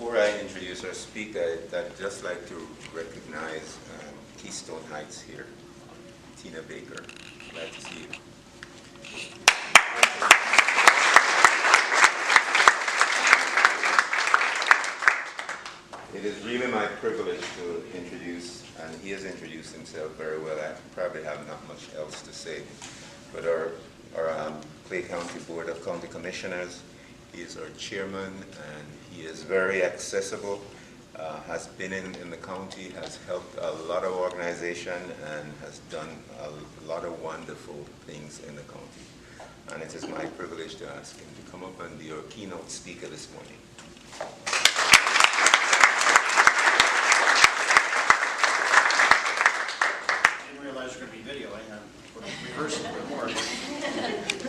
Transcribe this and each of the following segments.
Before I introduce our speaker, I'd just like to recognize Keystone Heights here, Tina Baker. Glad to see you. It is really my privilege to introduce, and he has introduced himself very well. I probably have not much else to say, but our Clay County Board of County Commissioners. He is our chairman, and he is very accessible, has been in the county, has helped a lot of organization, and has done a lot of wonderful things in the county. And it is my privilege to ask him to come up and be our keynote speaker this morning. I didn't realize there was going to be video. I'm rehearsing a bit more.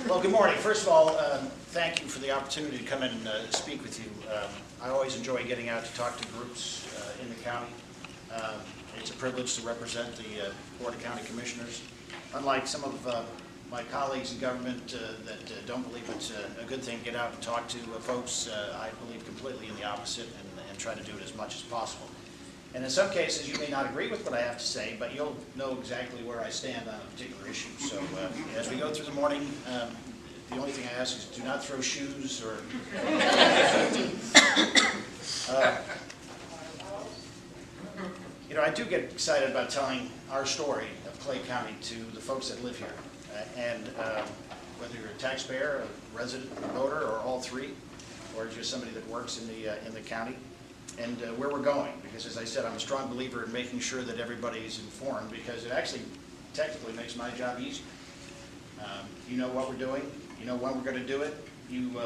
Well, good morning. First of all, thank you for the opportunity to come in and speak with you. I always enjoy getting out to talk to groups in the county. It's a privilege to represent the Board of County Commissioners. Unlike some of my colleagues in government that don't believe it's a good thing to get out and talk to folks, I believe completely in the opposite and try to do it as much as possible. And in some cases, you may not agree with what I have to say, but you'll know exactly where I stand on a particular issue. So as we go through the morning, the only thing I ask is do not throw shoes or... I do get excited about telling our story of Clay County to the folks that live here. And whether you're a taxpayer, a resident, a voter, or all three, or just somebody that works in the county, and where we're going. Because as I said, I'm a strong believer in making sure that everybody's informed, because it actually technically makes my job easier. You know what we're doing, you know when we're going to do it, you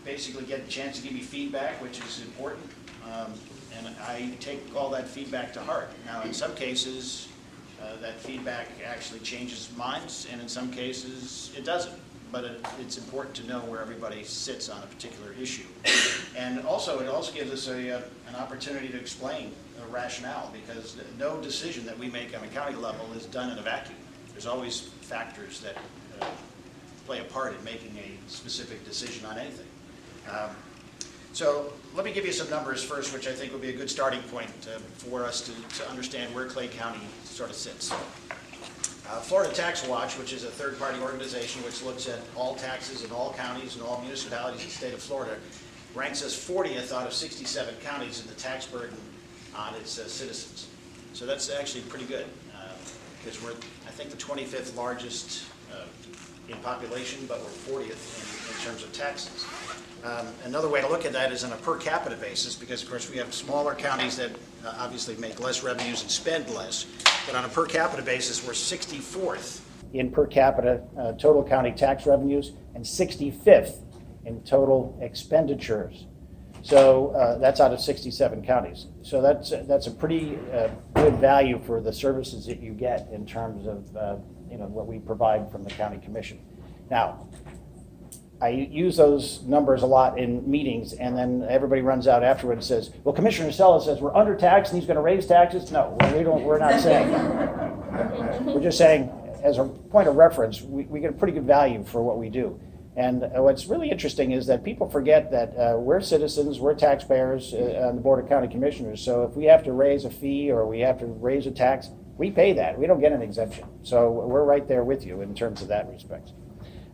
basically get a chance to give me feedback, which is important, and I take all that feedback to heart. Now in some cases, that feedback actually changes minds, and in some cases it doesn't. But it's important to know where everybody sits on a particular issue. And also, it also gives us an opportunity to explain a rationale, because no decision that we make on a county level is done in a vacuum. There's always factors that play a part in making a specific decision on anything. So let me give you some numbers first, which I think will be a good starting point for us to understand where Clay County sort of sits. Florida Tax Watch, which is a third-party organization which looks at all taxes in all counties and all municipalities in the state of Florida, ranks us 40th out of 67 counties in the tax burden on its citizens. So that's actually pretty good, because we're, I think, the 25th largest in population, but we're 40th in terms of taxes. Another way to look at that is on a per capita basis, because of course we have smaller counties that obviously make less revenues and spend less, but on a per capita basis we're 64th in per capita total county tax revenues and 65th in total expenditures. So that's out of 67 counties. So that's a pretty good value for the services that you get in terms of what we provide from the county commission. Now, I use those numbers a lot in meetings, and then everybody runs out afterward and says, well, Commissioner Cella says we're undertaxed and he's going to raise taxes. No, we're not saying that. We're just saying, as a point of reference, we get a pretty good value for what we do. And what's really interesting is that people forget that we're citizens, we're taxpayers on the Board of County Commissioners. So if we have to raise a fee or we have to raise a tax, we pay that. We don't get an exemption. So we're right there with you in terms of that respect.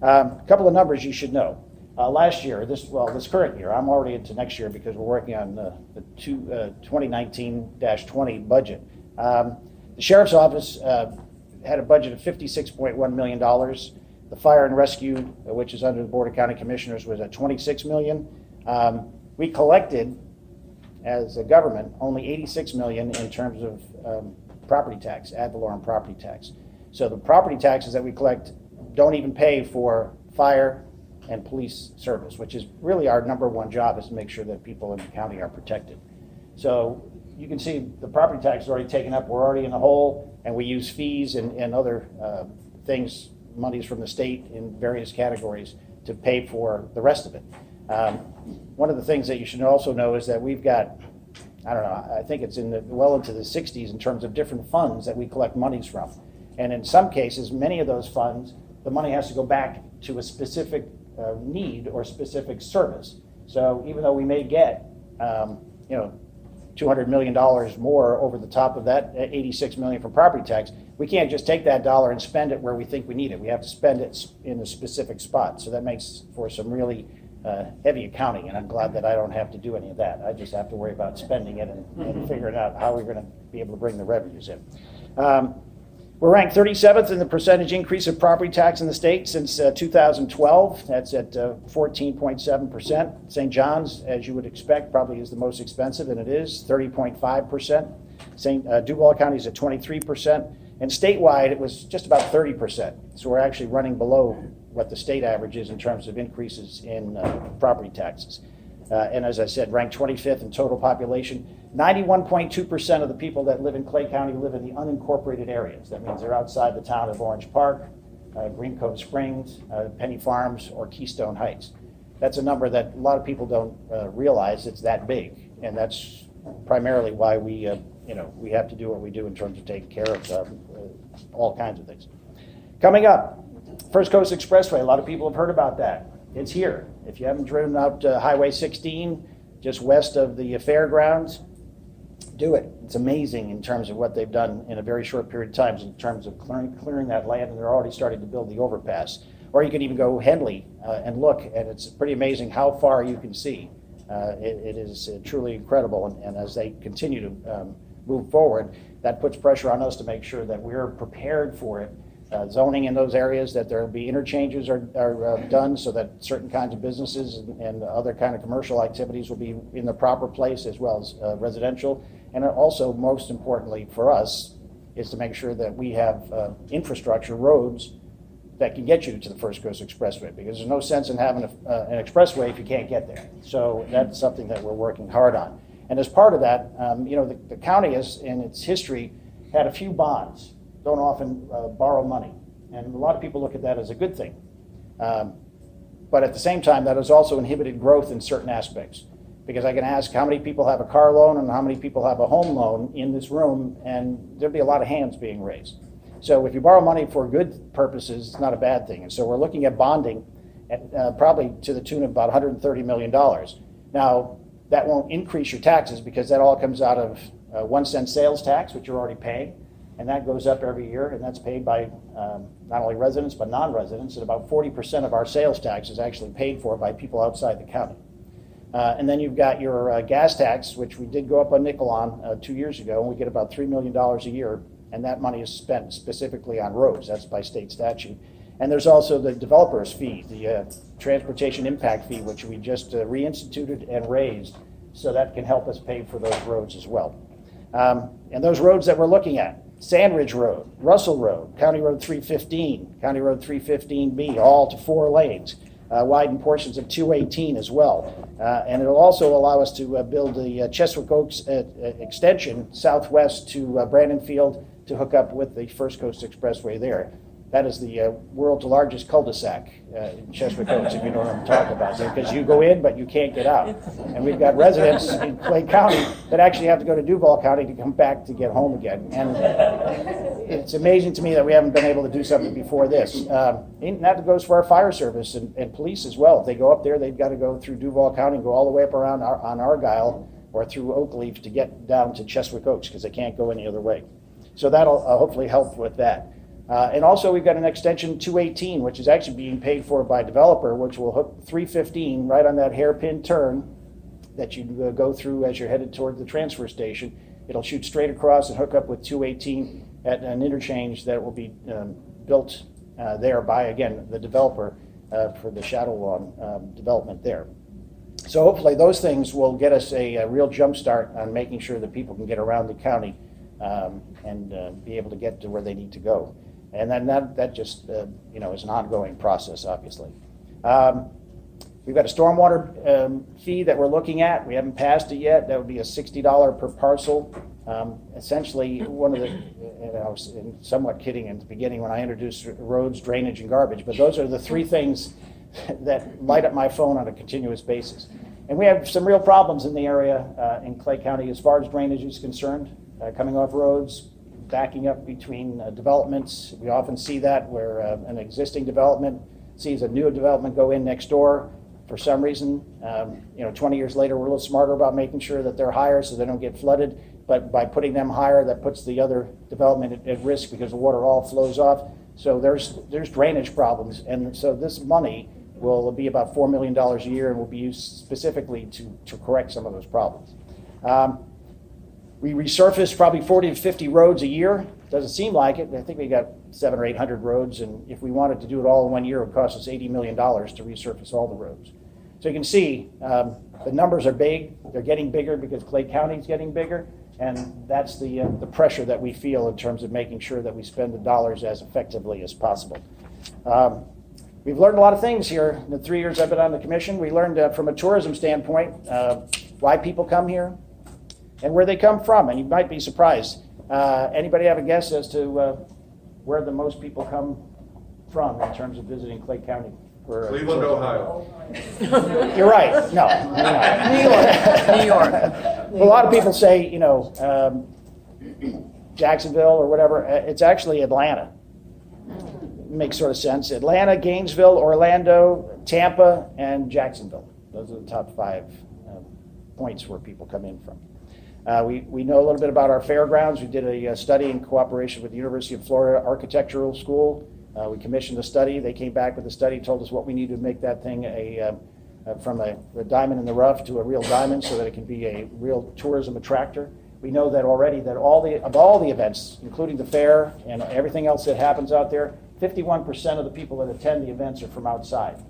A couple of numbers you should know. Last year, this current year, I'm already into next year because we're working on the 2019-20 budget. The Sheriff's Office had a budget of $56.1 million. The Fire and Rescue, which is under the Board of County Commissioners, was at $26 million. We collected, as a government, only $86 million in terms of property tax, ad valorem property tax. So the property taxes that we collect don't even pay for fire and police service, which is really our number one job, is to make sure that people in the county are protected. So you can see the property tax is already taken up. We're already in the hole, and we use fees and other things, monies from the state in various categories to pay for the rest of it. One of the things that you should also know is that we've got, I don't know, I think it's well into the 60s in terms of different funds that we collect monies from. And in some cases, many of those funds, the money has to go back to a specific need or specific service. So even though we may get $200 million more over the top of that, $86 million from property tax. We can't just take that dollar and spend it where we think we need it. We have to spend it in a specific spot. So that makes for some really heavy accounting, and I'm glad that I don't have to do any of that. I just have to worry about spending it and figuring out how we're going to be able to bring the revenues in. We're ranked 37th in the percentage increase of property tax in the state since 2012. That's at 14.7%. St. John's, as you would expect, probably is the most expensive, and it is 30.5%. Duval County is at 23%, and statewide it was just about 30%. So we're actually running below what the state average is in terms of increases in property taxes. And as I said, ranked 25th in total population. 91.2% of the people that live in Clay County live in the unincorporated areas. That means they're outside the town of Orange Park, Green Cove Springs, Penny Farms, or Keystone Heights. That's a number that a lot of people don't realize it's that big, and that's primarily why we have to do what we do in terms of taking care of all kinds of things. Coming up, First Coast Expressway. A lot of people have heard about that. It's here. If you haven't driven out Highway 16, just west of the fairgrounds, do it. It's amazing in terms of what they've done in a very short period of time in terms of clearing that land, and they're already starting to build the overpass. Or you can even go Henley and look, and it's pretty amazing how far you can see. It is truly incredible, and as they continue to move forward, that puts pressure on us to make sure that we're prepared for it. Zoning in those areas, that there will be interchanges are done so that certain kinds of businesses and other kind of commercial activities will be in the proper place, as well as residential. And also, most importantly for us, is to make sure that we have infrastructure, roads, that can get you to the First Coast Expressway, because there's no sense in having an expressway if you can't get there. So that's something that we're working hard on. And as part of that, the county has, in its history, had a few bonds. Don't often borrow money. And a lot of people look at that as a good thing. But at the same time, that has also inhibited growth in certain aspects. Because I can ask how many people have a car loan and how many people have a home loan in this room, and there'd be a lot of hands being raised. So if you borrow money for good purposes, it's not a bad thing. And so we're looking at bonding at probably to the tune of about $130 million. Now, that won't increase your taxes because that all comes out of 1 cent sales tax, which you're already paying. And that goes up every year, and that's paid by not only residents but non-residents. And about 40% of our sales tax is actually paid for by people outside the county. And then you've got your gas tax, which we did go up a nickel on 2 years ago, and we get about $3 million a year, and that money is spent specifically on roads. That's by state statute. And there's also the developer's fee, the transportation impact fee, which we just reinstituted and raised, so that can help us pay for those roads as well. And those roads that we're looking at: Sandridge Road, Russell Road, County Road 315, County Road 315B, all to 4 lanes. Widen portions of 218 as well. And it'll also allow us to build the Cheswick Oaks extension southwest to Brandon Field to hook up with the First Coast Expressway there. That is the world's largest cul-de-sac in Cheswick Oaks, if you know what I'm talking about, because you go in, but you can't get out. And we've got residents in Clay County that actually have to go to Duval County to come back to get home again. And it's amazing to me that we haven't been able to do something before this. And that goes for our fire service and police as well. If they go up there, they've got to go through Duval County and go all the way up around on Argyle or through Oakleaf to get down to Cheswick Oaks, because they can't go any other way. So that'll hopefully help with that. And also we've got an extension 218, which is actually being paid for by a developer, which will hook 315 right on that hairpin turn that you go through as you're headed toward the transfer station. It'll shoot straight across and hook up with 218 at an interchange that will be built there by, again, the developer for the shadow lawn development there. So hopefully those things will get us a real jump start on making sure that people can get around the county and be able to get to where they need to go. And then that just is an ongoing process, obviously. We've got a stormwater fee that we're looking at. We haven't passed it yet. That would be a $60 per parcel. Essentially, one of the, I was somewhat kidding in the beginning when I introduced roads, drainage, and garbage, but those are the 3 things that light up my phone on a continuous basis. And we have some real problems in the area in Clay County as far as drainage is concerned, coming off roads, backing up between developments. We often see that where an existing development sees a new development go in next door. For some reason, 20 years later, we're a little smarter about making sure that they're higher so they don't get flooded. But by putting them higher, that puts the other development at risk because the water all flows off. So there's drainage problems. And so this money will be about $4 million a year and will be used specifically to correct some of those problems. We resurface probably 40 to 50 roads a year. Doesn't seem like it, but I think we got 700 or 800 roads, and if we wanted to do it all in 1 year, it would cost us $80 million to resurface all the roads. So you can see the numbers are big. They're getting bigger because Clay County is getting bigger, and that's the pressure that we feel in terms of making sure that we spend the dollars as effectively as possible. We've learned a lot of things here in the 3 years I've been on the commission. We learned from a tourism standpoint why people come here and where they come from, and you might be surprised. Anybody have a guess as to where the most people come from in terms of visiting Clay County? Cleveland, Ohio. You're right. No. New York. New York. Well, a lot of people say, Jacksonville or whatever. It's actually Atlanta. Makes sort of sense. Atlanta, Gainesville, Orlando, Tampa, and Jacksonville. Those are the top 5 points where people come in from. We know a little bit about our fairgrounds. We did a study in cooperation with the University of Florida Architectural School. We commissioned a study. They came back with a study, told us what we need to make that thing from a diamond in the rough to a real diamond so that it can be a real tourism attractor. We know that already that all the events, including the fair and everything else that happens out there, 51% of the people that attend the events are from outside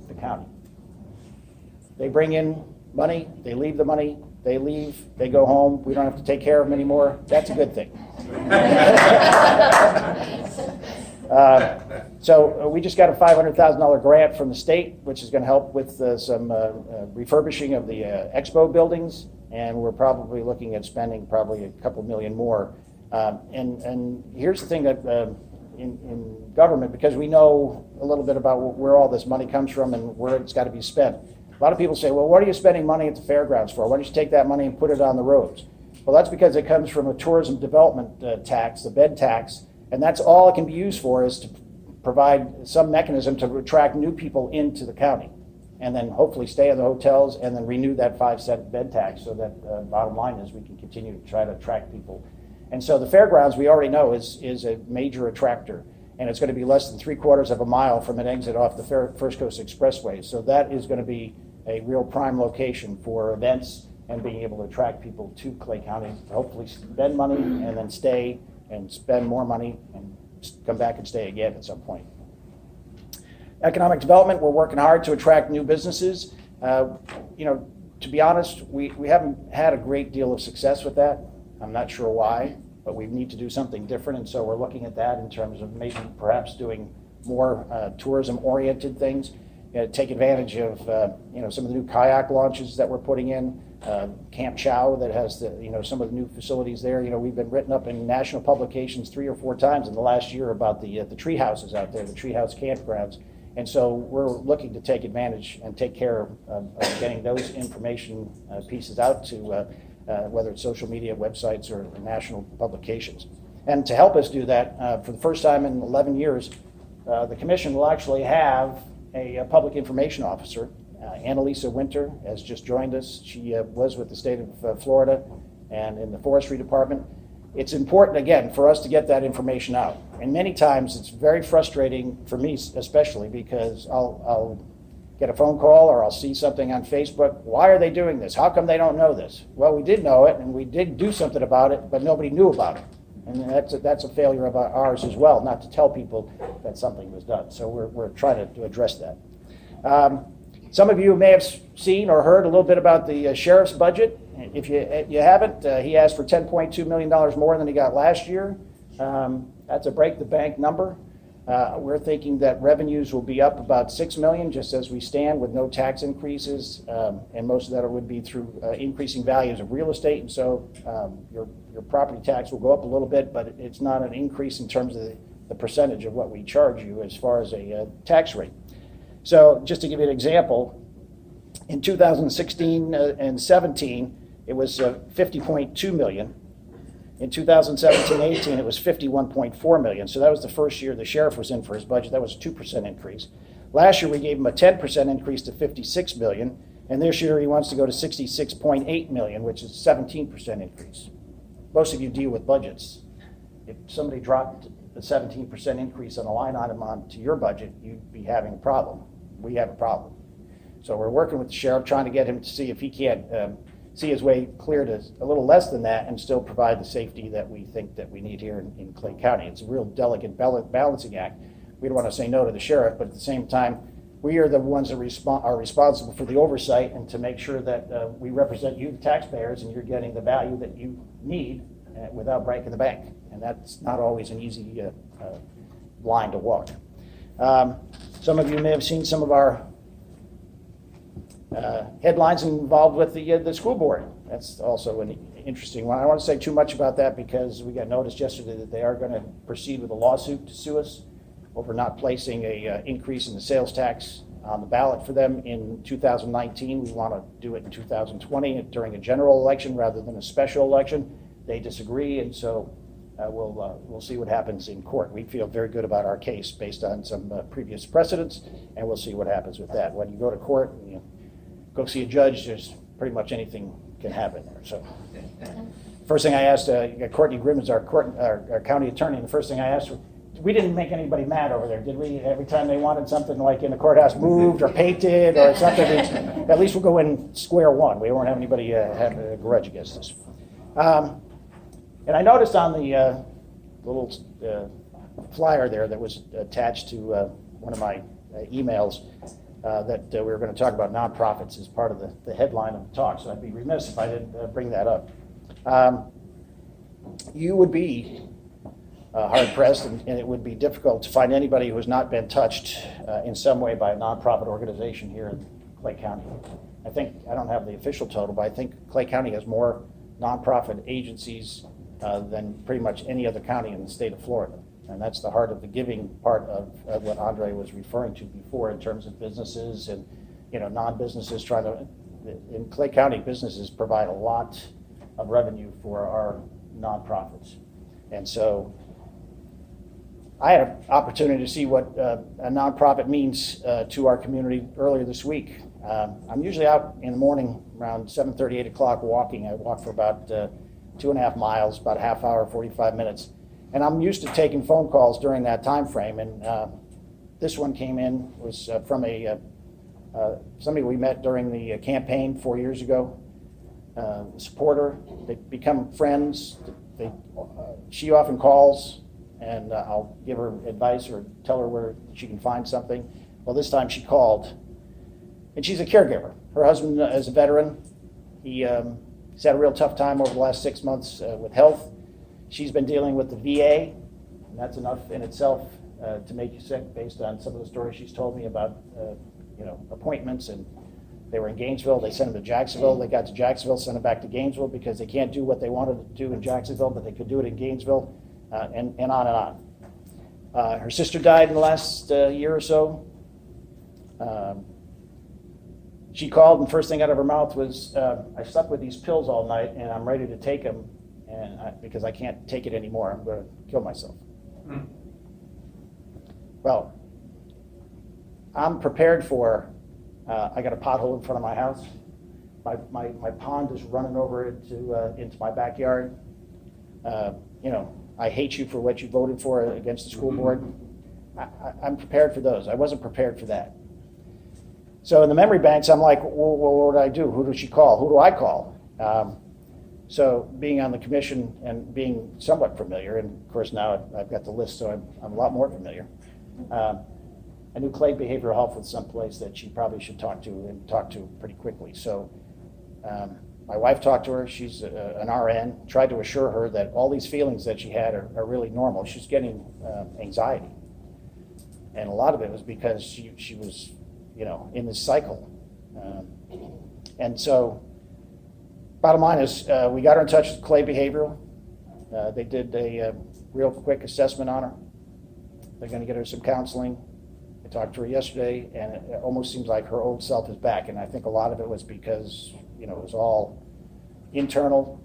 the county. They bring in money, they leave the money, they leave, they go home. We don't have to take care of them anymore. That's a good thing. So we just got a $500,000 grant from the state, which is going to help with some refurbishing of the expo buildings, and we're probably looking at spending probably a couple million more. And here's the thing that in government, because we know a little bit about where all this money comes from and where it's got to be spent. A lot of people say, well, what are you spending money at the fairgrounds for? Why don't you take that money and put it on the roads? Well, that's because it comes from a tourism development tax, the bed tax, and that's all it can be used for is to provide some mechanism to attract new people into the county and then hopefully stay in the hotels and then renew that 5-cent bed tax so that bottom line is we can continue to try to attract people. And so the fairgrounds, we already know, is a major attractor, and it's going to be less than 3/4 of a mile from an exit off the First Coast Expressway. So that is going to be a real prime location for events and being able to attract people to Clay County, hopefully spend money and then stay and spend more money and come back and stay again at some point. Economic development, we're working hard to attract new businesses. To be honest, we haven't had a great deal of success with that. I'm not sure why, but we need to do something different, and so we're looking at that in terms of maybe perhaps doing more tourism-oriented things. Take advantage of some of the new kayak launches that we're putting in. Camp Chow that has some of the new facilities there. We've been written up in national publications 3 or 4 times in the last year about the tree houses out there, the treehouse campgrounds. And so we're looking to take advantage and take care of getting those information pieces out to whether it's social media, websites, or national publications. And to help us do that, for the first time in 11 years, the commission will actually have a public information officer. Annalisa Winter has just joined us. She was with the state of Florida and in the forestry department. It's important, again, for us to get that information out. And many times it's very frustrating for me especially because I'll get a phone call or I'll see something on Facebook. Why are they doing this? How come they don't know this? Well, we did know it and we did do something about it, but nobody knew about it. And that's a failure of ours as well, not to tell people that something was done. So we're trying to address that. Some of you may have seen or heard a little bit about the sheriff's budget. If you haven't, he asked for $10.2 million more than he got last year. That's a break-the-bank number. We're thinking that revenues will be up about $6 million just as we stand with no tax increases, and most of that would be through increasing values of real estate. And so your property tax will go up a little bit, but it's not an increase in terms of the percentage of what we charge you as far as a tax rate. So just to give you an example, in 2016 and 17, it was $50.2 million. In 2017-18, it was $51.4 million. So that was the first year the sheriff was in for his budget. That was a 2% increase. last year we gave him a 10% increase to 56 million, and this year he wants to go to 66.8 million, which is a 17% increase. Most of you deal with budgets. If somebody dropped a 17% increase on a line item onto your budget, you'd be having a problem. We have a problem. So we're working with the sheriff, trying to get him to see if he can't see his way clear to a little less than that and still provide the safety that we think that we need here in Clay County. It's a real delicate balancing act. We don't want to say no to the sheriff, but at the same time, we are the ones that are responsible for the oversight and to make sure that we represent you, the taxpayers, and you're getting the value that you need without breaking the bank. And that's not always an easy line to walk. Some of you may have seen some of our headlines involved with the school board. That's also an interesting one. I don't want to say too much about that because we got notice yesterday that they are going to proceed with a lawsuit to sue us over not placing a increase in the sales tax on the ballot for them in 2019. We want to do it in 2020 during a general election rather than a special election. They disagree, and so we'll see what happens in court. We feel very good about our case based on some previous precedents, and we'll see what happens with that. When you go to court and you go see a judge, there's pretty much anything can happen there. So first thing I asked, Courtney Grimmons, our county attorney, and the first thing I asked her, we didn't make anybody mad over there, did we? Every time they wanted something like in the courthouse moved or painted or something, at least we'll go in square one. We won't have anybody have a grudge against us. And I noticed on the little flyer there that was attached to one of my emails that we were going to talk about nonprofits as part of the headline of the talk, so I'd be remiss if I didn't bring that up. You would be hard-pressed, and it would be difficult to find anybody who has not been touched in some way by a nonprofit organization here in Clay County. I don't have the official total, but I think Clay County has more nonprofit agencies than pretty much any other county in the state of Florida. And that's the heart of the giving part of what Andre was referring to before in terms of businesses and non-businesses trying to, in Clay County, businesses provide a lot of revenue for our nonprofits. And so I had an opportunity to see what a nonprofit means to our community earlier this week. I'm usually out in the morning around 7:30, 8 o'clock walking. I walk for about 2.5 miles, about a half hour, 45 minutes. And I'm used to taking phone calls during that time frame. And this one came in, was from somebody we met during the campaign 4 years ago, a supporter. They become friends. She often calls, and I'll give her advice or tell her where she can find something. Well, this time she called, and she's a caregiver. Her husband is a veteran. He's had a real tough time over the last 6 months with health. She's been dealing with the VA, and that's enough in itself to make you sick based on some of the stories she's told me about appointments. And they were in Gainesville. They sent them to Jacksonville. They got to Jacksonville, sent them back to Gainesville because they can't do what they wanted to do in Jacksonville, but they could do it in Gainesville, and on and on. Her sister died in the last year or so. She called, and first thing out of her mouth was, I slept with these pills all night, and I'm ready to take them, because I can't take it anymore. I'm going to kill myself. Well, I'm prepared for, I got a pothole in front of my house. My pond is running over into my backyard. I hate you for what you voted for against the school board. I'm prepared for those. I wasn't prepared for that. So in the memory banks, I'm like, well, what would I do? Who does she call? Who do I call? So being on the commission and being somewhat familiar, and of course now I've got the list, so I'm a lot more familiar. I knew Clay Behavioral Health was someplace that she probably should talk to pretty quickly. So my wife talked to her. She's an RN, tried to assure her that all these feelings that she had are really normal. She's getting anxiety. And a lot of it was because she was in this cycle. And so bottom line is we got her in touch with Clay Behavioral. They did a real quick assessment on her. They're going to get her some counseling. I talked to her yesterday, and it almost seems like her old self is back. And I think a lot of it was because it was all internal.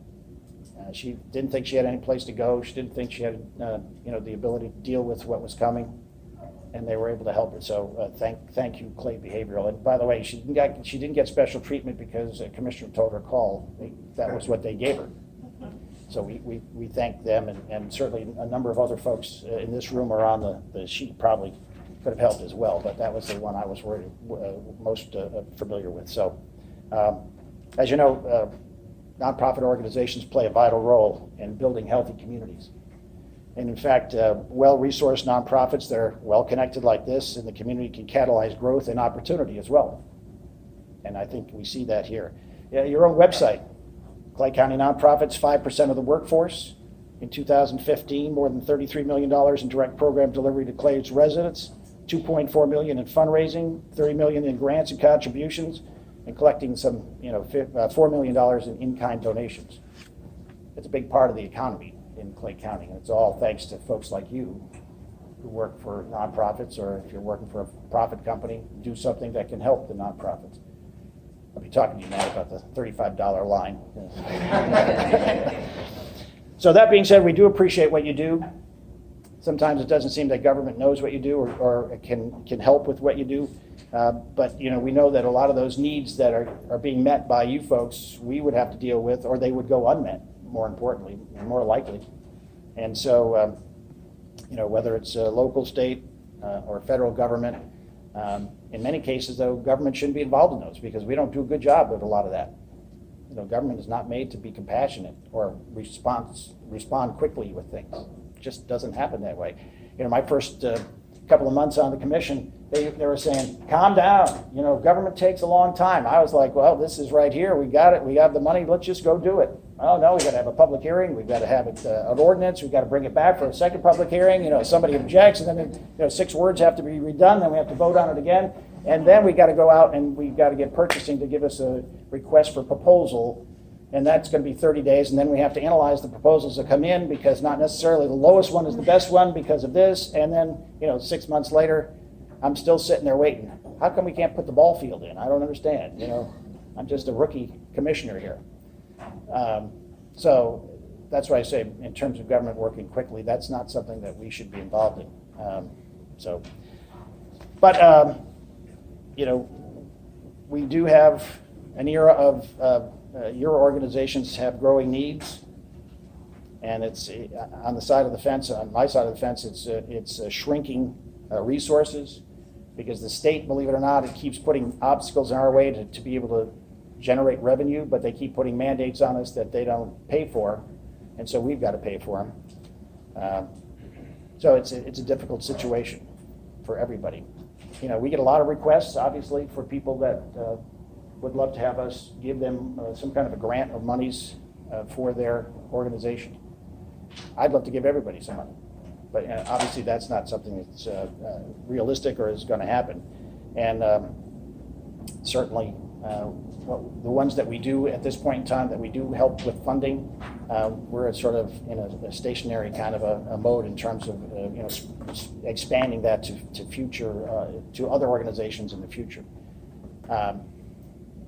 She didn't think she had any place to go. She didn't think she had the ability to deal with what was coming. and they were able to help her. So thank you, Clay Behavioral. And by the way, she didn't get special treatment because a commissioner told her call. That was what they gave her. So we thank them, and certainly a number of other folks in this room are on the sheet probably could have helped as well, but that was the one I was most familiar with. So as you know, nonprofit organizations play a vital role in building healthy communities. And in fact, well-resourced nonprofits that are well-connected like this in the community can catalyze growth and opportunity as well. And I think we see that here. Yeah, your own website, Clay County Nonprofits, 5% of the workforce. In 2015, more than $33 million in direct program delivery to Clay's residents, $2.4 million in fundraising, $30 million in grants and contributions, and collecting some, $4 million in in-kind donations. It's a big part of the economy in Clay County, and it's all thanks to folks like you who work for nonprofits, or if you're working for a profit company, do something that can help the nonprofits. I'll be talking to you now about the $35 line. So that being said, we do appreciate what you do. Sometimes it doesn't seem that government knows what you do or can help with what you do. But we know that a lot of those needs that are being met by you folks, we would have to deal with, or they would go unmet, more importantly, and more likely. And so, whether it's local, state, or federal government, in many cases, though, government shouldn't be involved in those because we don't do a good job with a lot of that. Government is not made to be compassionate or respond quickly with things. It just doesn't happen that way. My first couple of months on the commission, they were saying, calm down, government takes a long time. I was like, well, this is right here. We got it. We have the money. Let's just go do it. Oh, no, we've got to have a public hearing. We've got to have it, an ordinance. We've got to bring it back for a second public hearing. Somebody objects, and then 6 words have to be redone. Then we have to vote on it again. And then we got to go out and we've got to get purchasing to give us a request for proposal. And that's going to be 30 days. And then we have to analyze the proposals that come in because not necessarily the lowest one is the best one because of this. And then, 6 months later, I'm still sitting there waiting. How come we can't put the ball field in? I don't understand. I'm just a rookie commissioner here. So that's why I say in terms of government working quickly, that's not something that we should be involved in. We do have an era of your organizations have growing needs, and it's on the side of the fence. On my side of the fence, it's shrinking resources because the state, believe it or not, it keeps putting obstacles in our way to be able to generate revenue, but they keep putting mandates on us that they don't pay for, and so we've got to pay for them. So it's a difficult situation for everybody. We get a lot of requests, obviously, for people that would love to have us give them some kind of a grant of monies for their organization. I'd love to give everybody some money, but obviously that's not something that's realistic or is going to happen. And certainly the ones that we do at this point in time that we do help with funding, we're sort of in a stationary kind of a mode in terms of expanding that to future to other organizations in the future.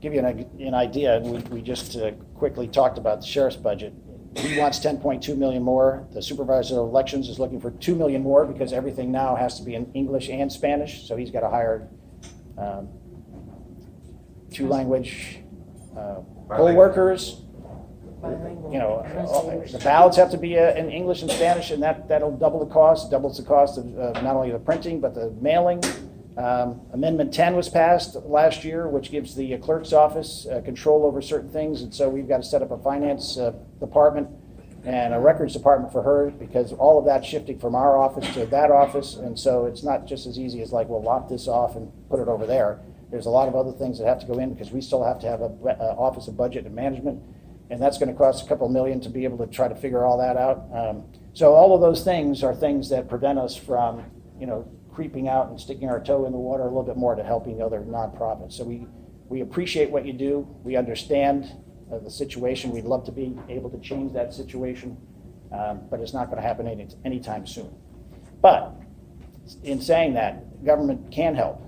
Give you an idea, and we just quickly talked about the sheriff's budget. He wants 10.2 million more. The supervisor of elections is looking for 2 million more because everything now has to be in English and Spanish, so he's got to hire 2 language poll workers. The ballots have to be in English and Spanish, and that'll double the cost. Doubles the cost of not only the printing but the mailing. Amendment 10 was passed last year, which gives the clerk's office control over certain things, and so we've got to set up a finance department and a records department for her because all of that's shifting from our office to that office, and so it's not just as easy as like, we'll lock this off and put it over there. There's a lot of other things that have to go in because we still have to have an office of budget and management, and that's going to cost a couple of million to be able to try to figure all that out. So all of those things are things that prevent us from, creeping out and sticking our toe in the water a little bit more to helping other nonprofits. So we appreciate what you do. We understand the situation. We'd love to be able to change that situation, but it's not going to happen anytime soon. But in saying that, government can help.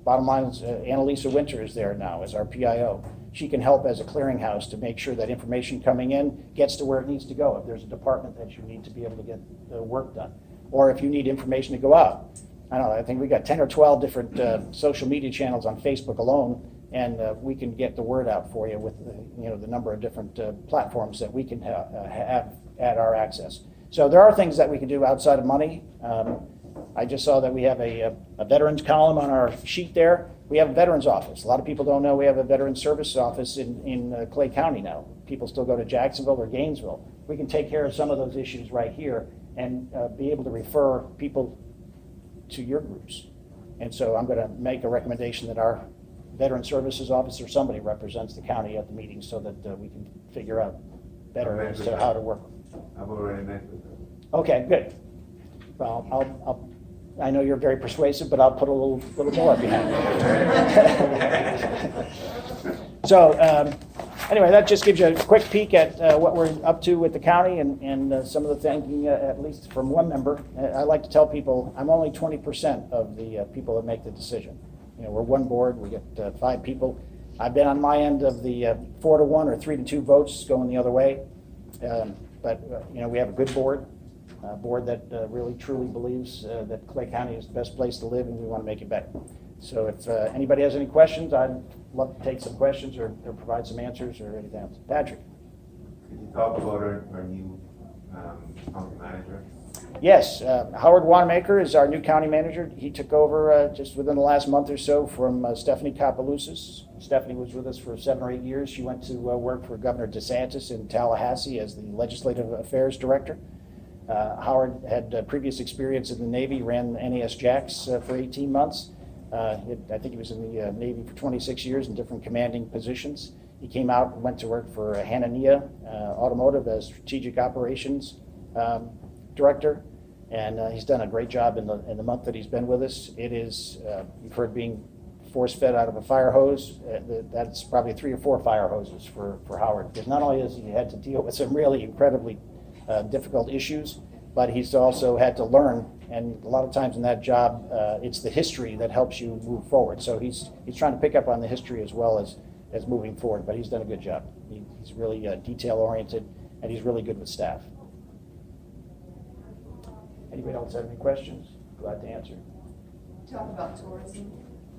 Bottom line is Annalisa Winter is there now as our PIO. She can help as a clearinghouse to make sure that information coming in gets to where it needs to go. If there's a department that you need to be able to get the work done, or if you need information to go out, I don't know, I think we got 10 or 12 different social media channels on Facebook alone, and we can get the word out for you with the number of different platforms that we can have at our access. So there are things that we can do outside of money. I just saw that we have a veterans column on our sheet there. We have a veterans office. A lot of people don't know we have a veterans service office in Clay County now. People still go to Jacksonville or Gainesville. We can take care of some of those issues right here and be able to refer people to your groups. And so I'm going to make a recommendation that our Veteran Services Office or somebody represents the county at the meeting so that we can figure out better as to how to work. I've already met with them. Okay, good. Well, I know you're very persuasive, but I'll put a little more behind it. So anyway, that just gives you a quick peek at what we're up to with the county and some of the thinking, at least from one member. I like to tell people I'm only 20% of the people that make the decision. We're one board. We get 5 people. I've been on my end of the 4-1 or 3-2 votes going the other way. But we have a good board. A board that really truly believes that Clay County is the best place to live, and we want to make it better. So if anybody has any questions, I'd love to take some questions or provide some answers or anything else. Patrick? Could you talk about our new county manager? Yes, Howard Wanamaker is our new county manager. He took over just within the last month or so from Stephanie Kapelousas. Stephanie was with us for 7 or 8 years. She went to work for Governor DeSantis in Tallahassee as the Legislative Affairs Director. Howard had previous experience in the Navy, ran NAS Jacks for 18 months. I think he was in the Navy for 26 years in different commanding positions. He came out and went to work for Hanania Automotive as Strategic Operations Director, and he's done a great job in the month that he's been with us. It is, you've heard being force-fed out of a fire hose. That's probably 3 or 4 fire hoses for Howard, because not only has he had to deal with some really incredibly difficult issues, but he's also had to learn, and a lot of times in that job, it's the history that helps you move forward. So he's trying to pick up on the history as well as moving forward, but he's done a good job. He's really detail-oriented, and he's really good with staff. Anybody else have any questions? Glad to answer. Talk about tourism.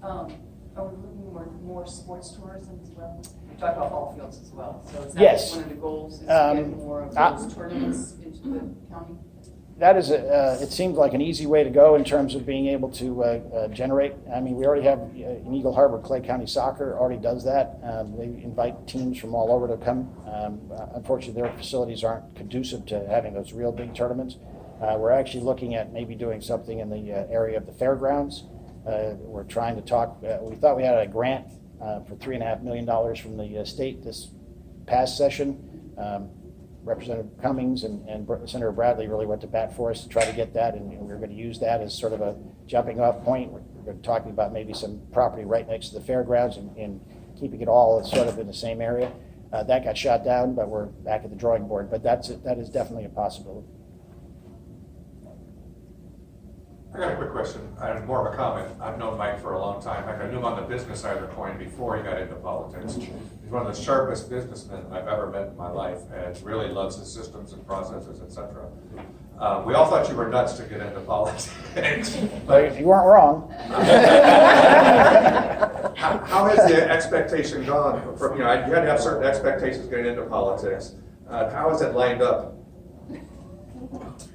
Are we looking more sports tourism as well? We talk about ball fields as well. So is that Yes. one of the goals is to get more of those tournaments into the county? That is, it seems like an easy way to go in terms of being able to generate. I mean, we already have in Eagle Harbor, Clay County Soccer already does that. They invite teams from all over to come. Unfortunately, their facilities aren't conducive to having those real big tournaments. We're actually looking at maybe doing something in the area of the fairgrounds. We're trying to talk, we thought we had a grant for $3.5 million from the state this past session. Representative Cummings and Senator Bradley really went to bat for us to try to get that, and we're going to use that as sort of a jumping off point. We're talking about maybe some property right next to the fairgrounds and keeping it all sort of in the same area. That got shot down, but we're back at the drawing board, but that is definitely a possibility. I got a quick question, and more of a comment. I've known Mike for a long time. In fact, I knew him on the business side of the coin before he got into politics. He's one of the sharpest businessmen I've ever met in my life, and really loves his systems and processes, etc. We all thought you were nuts to get into politics. But you weren't wrong. How has the expectation gone? You had to have certain expectations getting into politics. How has it lined up?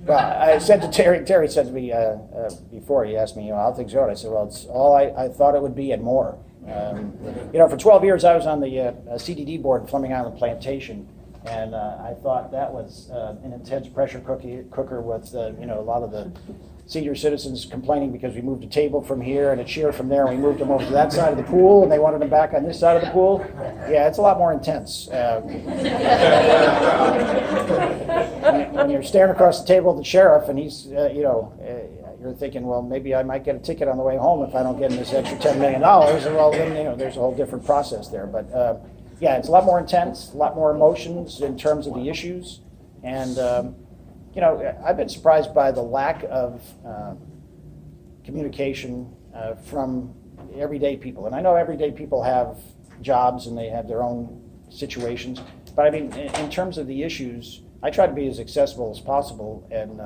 Well, I said to Terry, Terry said to me before, he asked me, how things go. I said, well, it's all I thought it would be and more. For 12 years I was on the CDD board in Fleming Island Plantation, and I thought that was an intense pressure cooker with, a lot of the senior citizens complaining because we moved a table from here and a chair from there, and we moved them over to that side of the pool, and they wanted them back on this side of the pool. Yeah, it's a lot more intense. When you're staring across the table at the sheriff, and he's, you're thinking, well, maybe I might get a ticket on the way home if I don't get him this extra $10 million. And well, then, there's a whole different process there. But yeah, it's a lot more intense, a lot more emotions in terms of the issues, and I've been surprised by the lack of communication from everyday people. And I know everyday people have jobs and they have their own situations, but I mean, in terms of the issues, I try to be as accessible as possible, and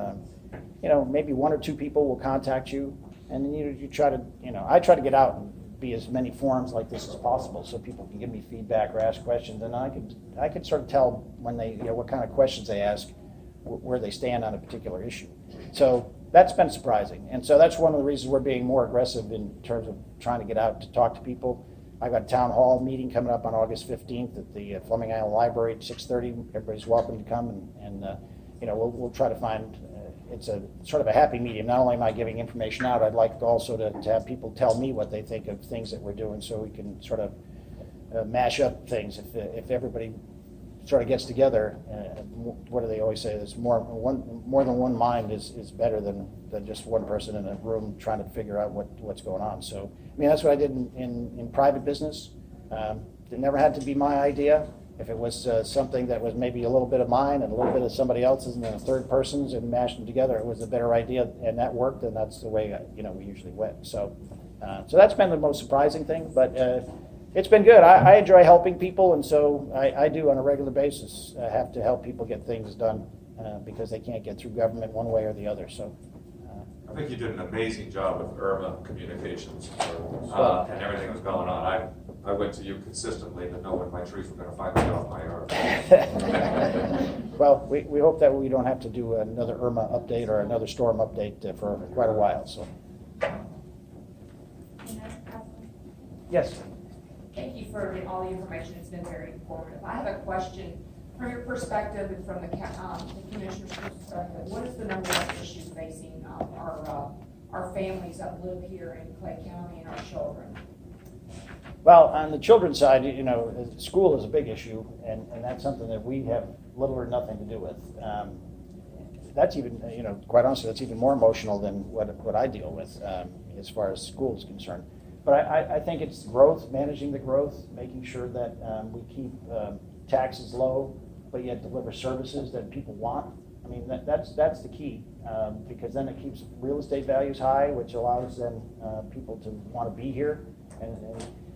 maybe 1 or 2 people will contact you, And then you try to, I try to get out and be as many forums like this as possible so people can give me feedback or ask questions, and I could sort of tell when they, what kind of questions they ask, where they stand on a particular issue. So that's been surprising, and so that's one of the reasons we're being more aggressive in terms of trying to get out to talk to people. I've got a town hall meeting coming up on August 15th at the Fleming Island Library at 6:30. Everybody's welcome to come, and we'll try to find. It's a sort of a happy medium. Not only am I giving information out, I'd like also to have people tell me what they think of things that we're doing, so we can sort of mash up things. If everybody sort of gets together, what do they always say? There's more than one mind is better than just one person in a room trying to figure out what's going on. So I mean, that's what I did in private business. It never had to be my idea. If it was something that was maybe a little bit of mine and a little bit of somebody else's and then a third person's and mashed them together, it was a better idea, and that worked, and that's the way we usually went. So that's been the most surprising thing, but it's been good. I enjoy helping people, and so I do on a regular basis have to help people get things done because they can't get through government one way or the other. So I think you did an amazing job with Irma Communications and everything that was going on. I went to you consistently to know when my trees were going to finally get off my yard. Well, we hope that we don't have to do another Irma update or another storm update for quite a while. So yes. Thank you for all the information. It's been very informative. I have a question from your perspective and from the commissioner's perspective. What is the number of issues facing our families that live here in Clay County and our children? Well, on the children's side, school is a big issue, and that's something that we have little or nothing to do with. That's even, quite honestly, that's even more emotional than what I deal with as far as school is concerned. But I think it's growth, managing the growth, making sure that we keep taxes low, but yet deliver services that people want. I mean, that's the key, because then it keeps real estate values high, which allows then people to want to be here. And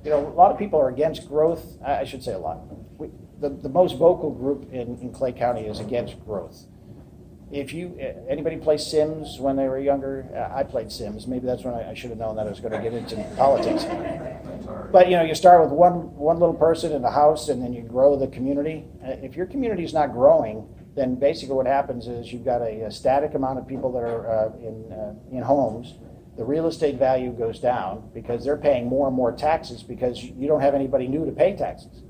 a lot of people are against growth. I should say a lot. The most vocal group in Clay County is against growth. If anybody play Sims when they were younger? I played Sims. Maybe that's when I should have known that I was going to get into politics. But you start with one little person in a house, and then you grow the community. If your community is not growing, then basically what happens is you've got a static amount of people that are in homes. The real estate value goes down because they're paying more and more taxes because you don't have anybody new to pay taxes.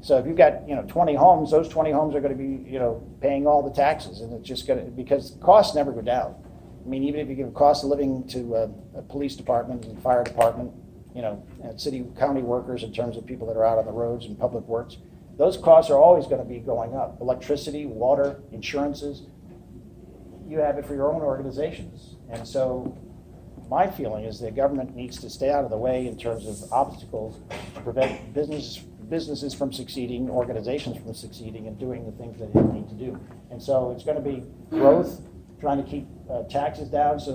So if you've got 20 homes, those 20 homes are going to be paying all the taxes, and it's just going to, because costs never go down. I mean, even if you give a cost of living to a police department and fire department, and city county workers in terms of people that are out on the roads and public works, those costs are always going to be going up. Electricity, water, insurances, you have it for your own organizations. And so my feeling is the government needs to stay out of the way in terms of obstacles to prevent businesses from succeeding, organizations from succeeding, and doing the things that they need to do. And so it's going to be growth, trying to keep taxes down so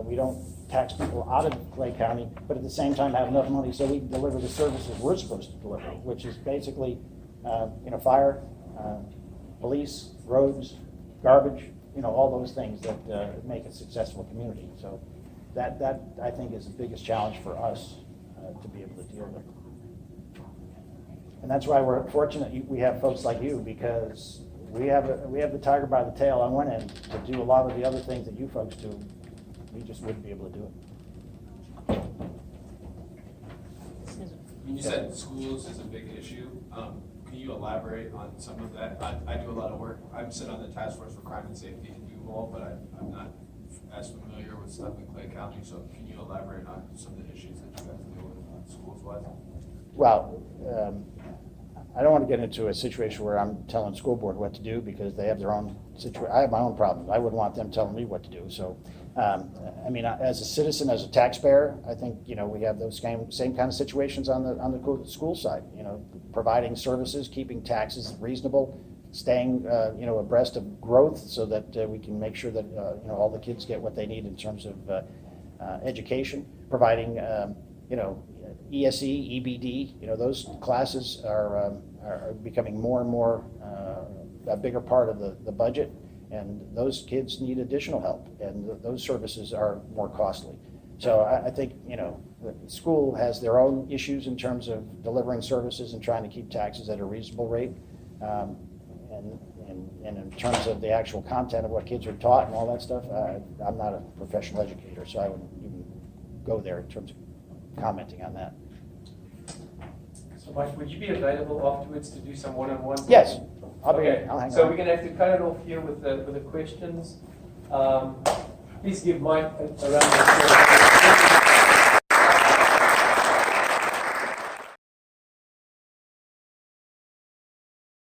we don't tax people out of Clay County, but at the same time have enough money so we can deliver the services we're supposed to deliver, which is basically fire, police, roads, garbage, all those things that make a successful community. So that I think is the biggest challenge for us to be able to deal with. And that's why we're fortunate we have folks like you, because we have the tiger by the tail on one end to do a lot of the other things that you folks do. We just wouldn't be able to do it. You said schools is a big issue. Can you elaborate on some of that? I do a lot of work. I'm sit on the task force for crime and safety in Duval, but I'm not as familiar with stuff in Clay County. So can you elaborate on some of the issues that you guys deal with schools-wise? Well, I don't want to get into a situation where I'm telling school board what to do because they have their own situation. I have my own problems. I wouldn't want them telling me what to do. So, I mean, as a citizen, as a taxpayer, I think we have those same kind of situations on the school side. Providing services, keeping taxes reasonable, staying abreast of growth so that we can make sure that all the kids get what they need in terms of education, providing ESE, EBD, those classes are becoming more and more a bigger part of the budget, and those kids need additional help, and those services are more costly. So I think, the school has their own issues in terms of delivering services and trying to keep taxes at a reasonable rate. And in terms of the actual content of what kids are taught and all that stuff, I'm not a professional educator, so I wouldn't even go there in terms of commenting on that. So Mike, would you be available afterwards to do some one-on-ones? Yes, I'll Okay, hang so on. we're going to have to cut it off here with the questions. Please give Mike a round of applause.